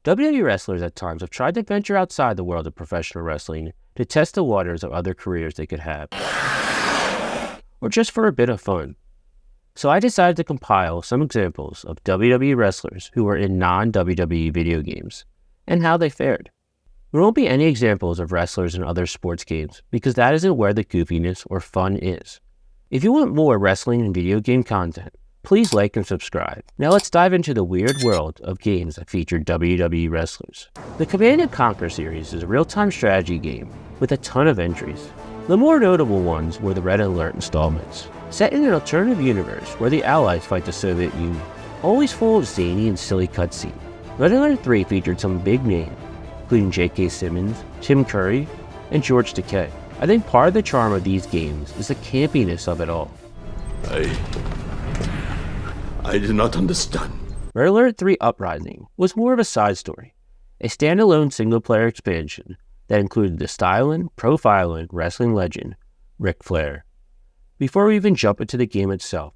WWE wrestlers at times have tried to venture outside the world of professional wrestling to test the waters of other careers they could have, or just for a bit of fun. So I decided to compile some examples of WWE wrestlers who were in non-WWE video games, and how they fared. There won't be any examples of wrestlers in other sports games, because that isn't where the goofiness or fun is. If you want more wrestling and video game content, please like and subscribe. Now let's dive into the weird world of games that feature WWE wrestlers. The Command & Conquer series is a real-time strategy game with a ton of entries. The more notable ones were the Red Alert installments, set in an alternative universe where the Allies fight the Soviet Union, always full of zany and silly cutscenes. Red Alert 3 featured some big names, including J.K. Simmons, Tim Curry, and George Takei. I think part of the charm of these games is the campiness of it all. I do not understand. Red Alert 3 Uprising was more of a side story, a standalone single-player expansion that included the styling, profiling wrestling legend, Ric Flair. Before we even jump into the game itself,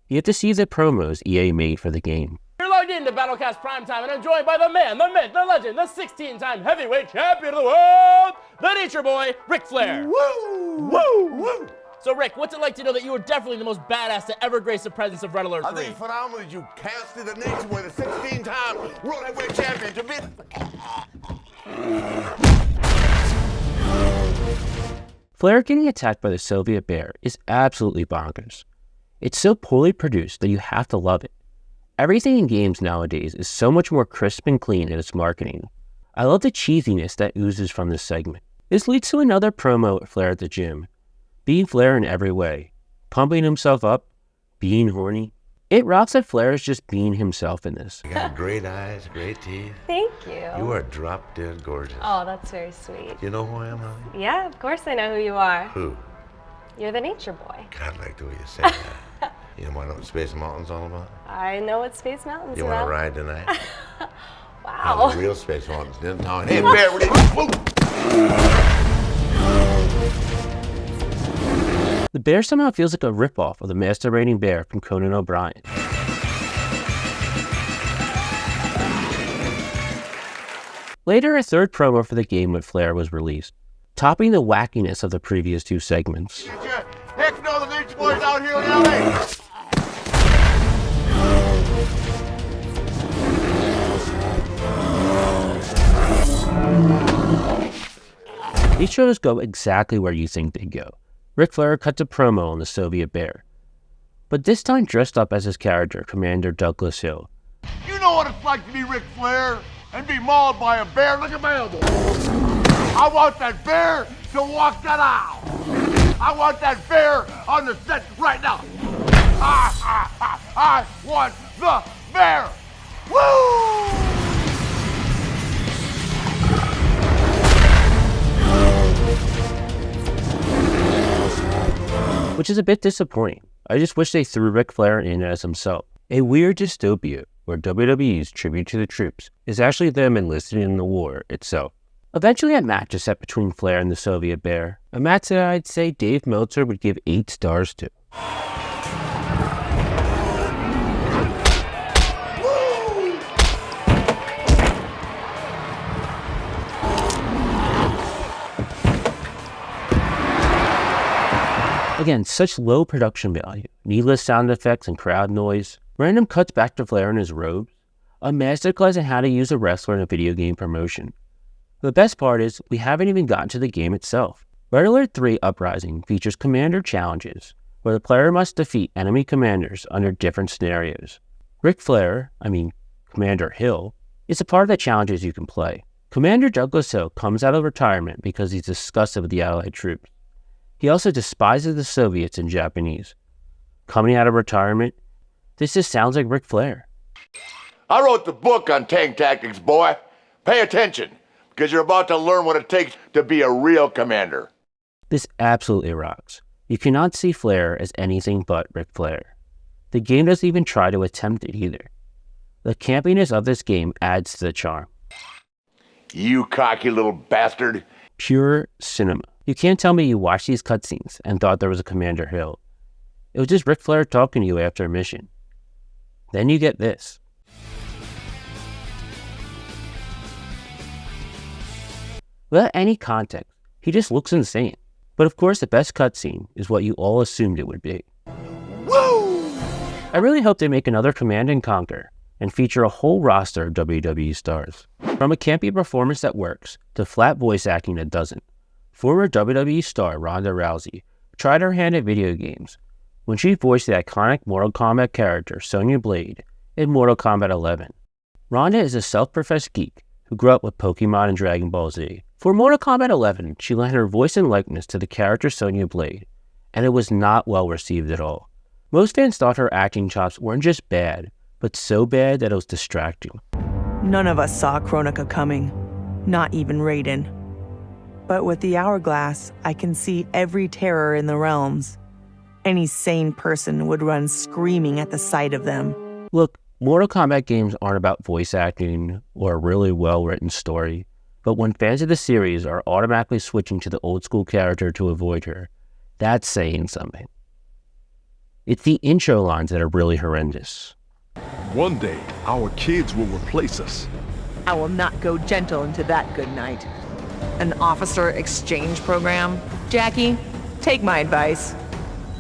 you have to see the promos EA made for the game. You're logged into Battlecast Primetime, and I'm joined by the man, the myth, the legend, the 16-time heavyweight champion of the world, the Nature Boy, Ric Flair. Woo! Woo! Woo! So, Rick, what's it like to know that you were definitely the most badass to ever grace the presence of Red Alert 3? I think it's phenomenal that you casted the Nature Boy, the 16-time World Heavyweight Champion, to be... Flair getting attacked by the Soviet bear is absolutely bonkers. It's so poorly produced that you have to love it. Everything in games nowadays is so much more crisp and clean in its marketing. I love the cheesiness that oozes from this segment. This leads to another promo with Flair at the gym, being Flair in every way, pumping himself up, being horny. It rocks that Flair is just being himself in this. You got great eyes, great teeth. Thank you. You are drop-dead gorgeous. Oh, that's very sweet. You know who I am, honey? Yeah, of course I know who you are. Who? You're the Nature Boy. God, I like the way you say that. You know what Space Mountain's all about? I know what Space Mountain's You about. want to ride tonight? Wow. The real Space Mountain's in town. Hey, Bear, what are you doing? The bear somehow feels like a ripoff of the masturbating bear from Conan O'Brien. Later, a third promo for the game with Flair was released, topping the wackiness of the previous two segments. Heck no, the Nature Boy's out here in L.A. These shows go exactly where you think they go. Ric Flair cuts a promo on the Soviet bear, but this time dressed up as his character, Commander Douglas Hill. You know what it's like to be Ric Flair and be mauled by a bear? Look at my elbow. I want that bear to walk that aisle. I want that bear on the set right now. I want the bear. Woo! Which is a bit disappointing. I just wish they threw Ric Flair in as himself. A weird dystopia where WWE's tribute to the troops is actually them enlisted in the war itself. Eventually a match is set between Flair and the Soviet bear, a match that I'd say Dave Meltzer would give 8 stars to. Again, such low production value, needless sound effects and crowd noise, random cuts back to Flair in his robes, a masterclass in how to use a wrestler in a video game promotion. The best part is, we haven't even gotten to the game itself. Red Alert 3 Uprising features commander challenges, where the player must defeat enemy commanders under different scenarios. Commander Hill, is a part of the challenges you can play. Commander Douglas Hill comes out of retirement because he's disgusted with the Allied troops. He also despises the Soviets in Japanese. Coming out of retirement, this just sounds like Ric Flair. I wrote the book on tank tactics, boy. Pay attention, because you're about to learn what it takes to be a real commander. This absolutely rocks. You cannot see Flair as anything but Ric Flair. The game doesn't even try to attempt it either. The campiness of this game adds to the charm. You cocky little bastard. Pure cinema. You can't tell me you watched these cutscenes and thought there was a Commander Hill. It was just Ric Flair talking to you after a mission. Then you get this. Without any context, he just looks insane. But of course, the best cutscene is what you all assumed it would be. Woo! I really hope they make another Command & Conquer and feature a whole roster of WWE stars. From a campy performance that works to flat voice acting that doesn't, former WWE star Ronda Rousey tried her hand at video games when she voiced the iconic Mortal Kombat character Sonya Blade in Mortal Kombat 11. Ronda is a self-professed geek who grew up with Pokemon and Dragon Ball Z. For Mortal Kombat 11, she lent her voice and likeness to the character Sonya Blade, and it was not well received at all. Most fans thought her acting chops weren't just bad, but so bad that it was distracting. None of us saw Kronika coming, not even Raiden. But with the hourglass, I can see every terror in the realms. Any sane person would run screaming at the sight of them. Look, Mortal Kombat games aren't about voice acting or a really well-written story, but when fans of the series are automatically switching to the old-school character to avoid her, that's saying something. It's the intro lines that are really horrendous. One day, our kids will replace us. I will not go gentle into that good night. An officer exchange program? Jackie, take my advice.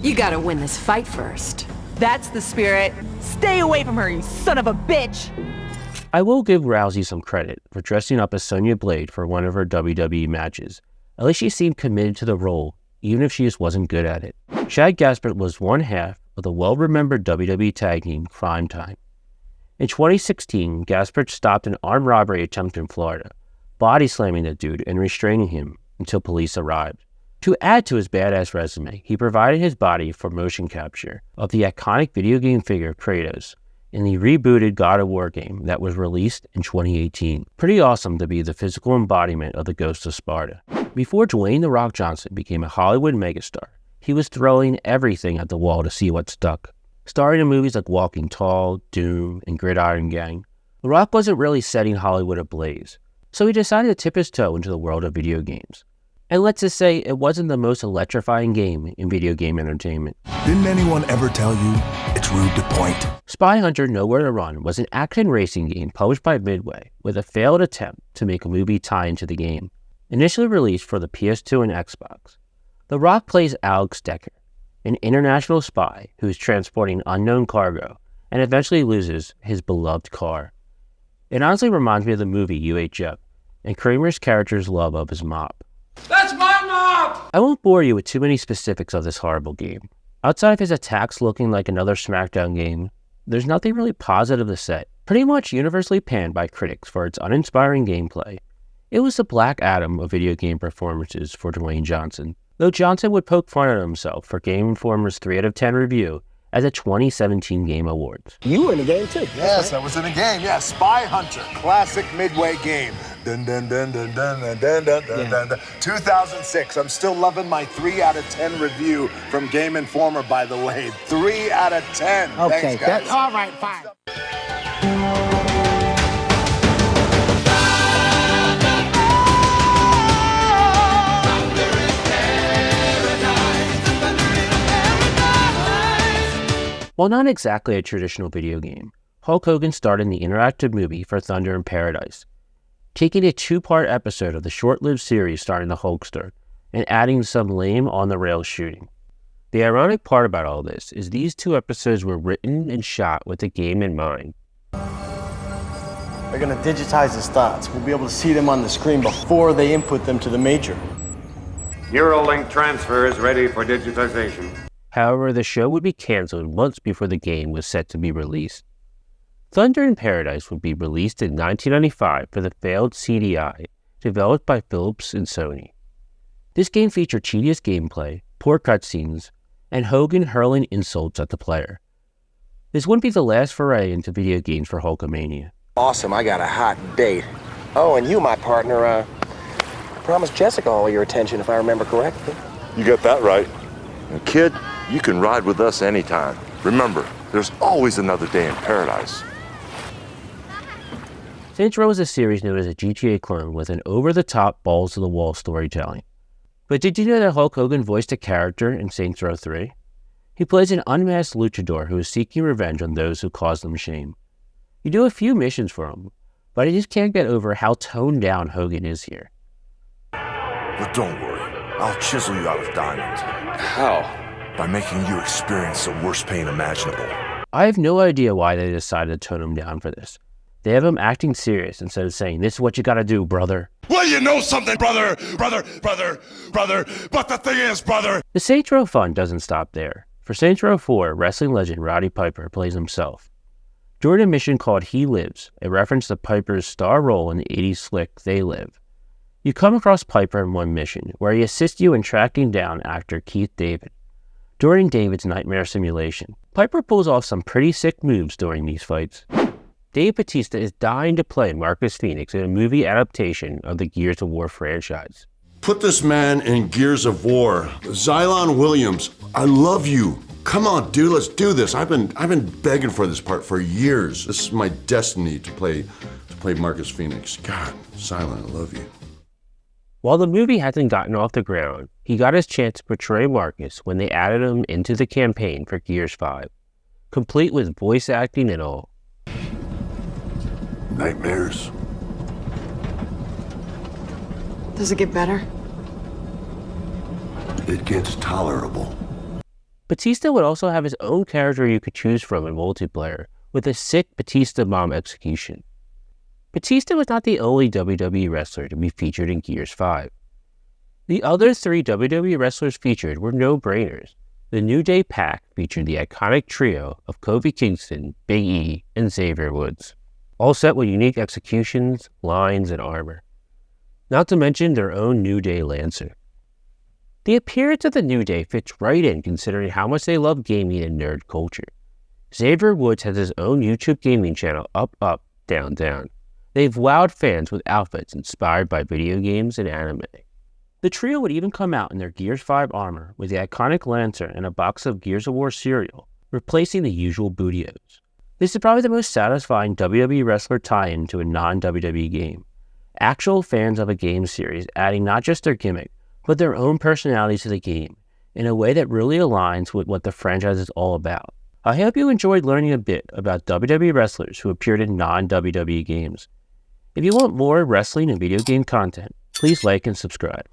You gotta win this fight first. That's the spirit. Stay away from her, you son of a bitch! I will give Rousey some credit for dressing up as Sonya Blade for one of her WWE matches. At least she seemed committed to the role, even if she just wasn't good at it. Shad Gaspard was one half of the well-remembered WWE tag team Crime Time. In 2016, Gaspard stopped an armed robbery attempt in Florida, body slamming the dude and restraining him until police arrived. To add to his badass resume, he provided his body for motion capture of the iconic video game figure Kratos in the rebooted God of War game that was released in 2018. Pretty awesome to be the physical embodiment of the Ghost of Sparta. Before Dwayne "The Rock" Johnson became a Hollywood megastar, he was throwing everything at the wall to see what stuck. Starring in movies like Walking Tall, Doom, and Gridiron Gang, The Rock wasn't really setting Hollywood ablaze, so he decided to tip his toe into the world of video games. And let's just say it wasn't the most electrifying game in video game entertainment. Didn't anyone ever tell you it's rude to point? Spy Hunter Nowhere to Run was an action racing game published by Midway with a failed attempt to make a movie tie into the game. Initially released for the PS2 and Xbox, The Rock plays Alex Decker, an international spy who is transporting unknown cargo and eventually loses his beloved car. It honestly reminds me of the movie UHF and Kramer's character's love of his mop. That's my mom! I won't bore you with too many specifics of this horrible game. Outside of his attacks looking like another SmackDown game, there's nothing really positive to say. Pretty much universally panned by critics for its uninspiring gameplay, it was the Black Adam of video game performances for Dwayne Johnson, though Johnson would poke fun at himself for Game Informer's 3 out of 10 review at the 2017 Game Awards. You were in the game too. Yes, I was in a game. Yeah, Spy Hunter, classic Midway game. Dun, dun, dun, dun, dun, dun, dun, dun, dun, dun, dun. 2006. I'm still loving my 3 out of 10 review from Game Informer, by the way. 3 out of 10. Okay, Thanks, guys. that's all right, fine. While not exactly a traditional video game, Hulk Hogan starred in the interactive movie for Thunder in Paradise, taking a 2-part episode of the short-lived series starring the Hulkster and adding some lame on-the-rails shooting. The ironic part about all this is these 2 episodes were written and shot with the game in mind. They're gonna digitize his thoughts. We'll be able to see them on the screen before they input them to the Major. Neuralink transfer is ready for digitization. However, the show would be canceled months before the game was set to be released. Thunder in Paradise would be released in 1995 for the failed CDI, developed by Philips and Sony. This game featured tedious gameplay, poor cutscenes, and Hogan hurling insults at the player. This wouldn't be the last foray into video games for Hulkamania. Awesome, I got a hot date. Oh, and you, my partner, promised Jessica all your attention, if I remember correctly. You got that right. And kid, you can ride with us anytime. Remember, there's always another day in paradise. Saints Row is a series known as a GTA clone with an over-the-top, balls-to-the-wall storytelling. But did you know that Hulk Hogan voiced a character in Saints Row 3? He plays an unmasked luchador who is seeking revenge on those who caused him shame. You do a few missions for him, but I just can't get over how toned down Hogan is here. But don't worry, I'll chisel you out of diamond. How? By making you experience the worst pain imaginable. I have no idea why they decided to tone him down for this. They have him acting serious instead of saying, "This is what you gotta do, brother." Well, you know something, brother. But the thing is, brother. The Saints Row fun doesn't stop there. For Saints Row 4, wrestling legend Roddy Piper plays himself. During a mission called He Lives, a reference to Piper's star role in the 80s flick They Live, you come across Piper in one mission, where he assists you in tracking down actor Keith David. During David's nightmare simulation, Piper pulls off some pretty sick moves during these fights. Dave Batista is dying to play Marcus Phoenix in a movie adaptation of the Gears of War franchise. Put this man in Gears of War. Xylon Williams, I love you. Come on, dude, let's do this. I've been begging for this part for years. This is my destiny to play Marcus Phoenix. God, Xylon, I love you. While the movie hasn't gotten off the ground, he got his chance to portray Marcus when they added him into the campaign for Gears 5, complete with voice acting and all. Nightmares. Does it get better? It gets tolerable. Batista would also have his own character you could choose from in multiplayer, with a sick Batista bomb execution. Batista was not the only WWE wrestler to be featured in Gears 5. The other 3 WWE wrestlers featured were no-brainers. The New Day Pack featured the iconic trio of Kofi Kingston, Big E, and Xavier Woods, all set with unique executions, lines, and armor. Not to mention their own New Day Lancer. The appearance of the New Day fits right in considering how much they love gaming and nerd culture. Xavier Woods has his own YouTube gaming channel, Up, Up, Down, Down. They've wowed fans with outfits inspired by video games and anime. The trio would even come out in their Gears 5 armor with the iconic Lancer and a box of Gears of War cereal, replacing the usual Bootios. This is probably the most satisfying WWE wrestler tie-in to a non-WWE game. Actual fans of a game series adding not just their gimmick, but their own personalities to the game, in a way that really aligns with what the franchise is all about. I hope you enjoyed learning a bit about WWE wrestlers who appeared in non-WWE games. If you want more wrestling and video game content, please like and subscribe.